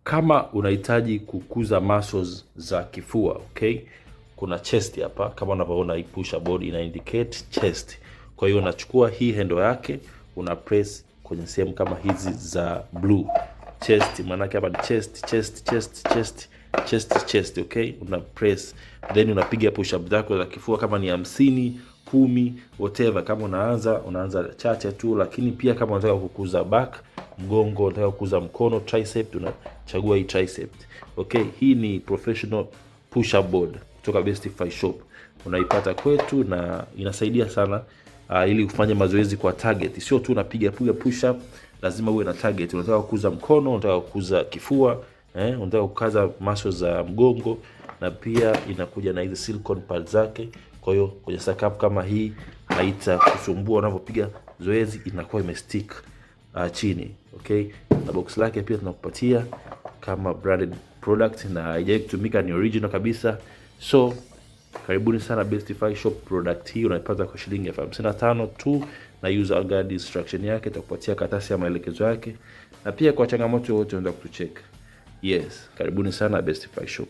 Kama unahitaji kukuza muscles za kifua, okay? Kuna chest hapa kama unavyoona, hii push board ina indicate chest. Kwa hiyo unachukua hii handle yake, una press kwenye sehemu kama hizi za blue. Chest maana yake hapa ni chest, okay? Una press, then unapiga push up zako za kifua kama ni 50, 10, whatever. Kama unaanza chache tu, lakini pia kama unataka kukuza back, mgongo, unataka kukuza mkono, tricep, unachagua hii tricep. Okay, hii ni professional push up board kutoka Bestify Shop. Unaipata kwetu na inasaidia sana ili ufanye mazoezi kwa target. Sio tu unapiga push up, lazima uwe na target. Unataka kukuza mkono, unataka kukuza kifua, unataka kukaza muscles za mgongo, na pia inakuja na hizi silicone pads zake. Kwa hiyo kwenye sakafu kama hii haitakusumbua unapopiga zoezi, inakuwa imestick chini, okay? Na box lake pia tunakupatia kama branded product na haijawahi kutumika, ni original kabisa. So karibuni sana Bestify Shop. Product hii unaipata kwa shilingi 55 tu, na user guide instruction yake itakupatia karatasi ya maelekezo yake, na pia kwa changamoto yoyote unaweza kutucheck. Yes, karibuni sana Bestify Shop.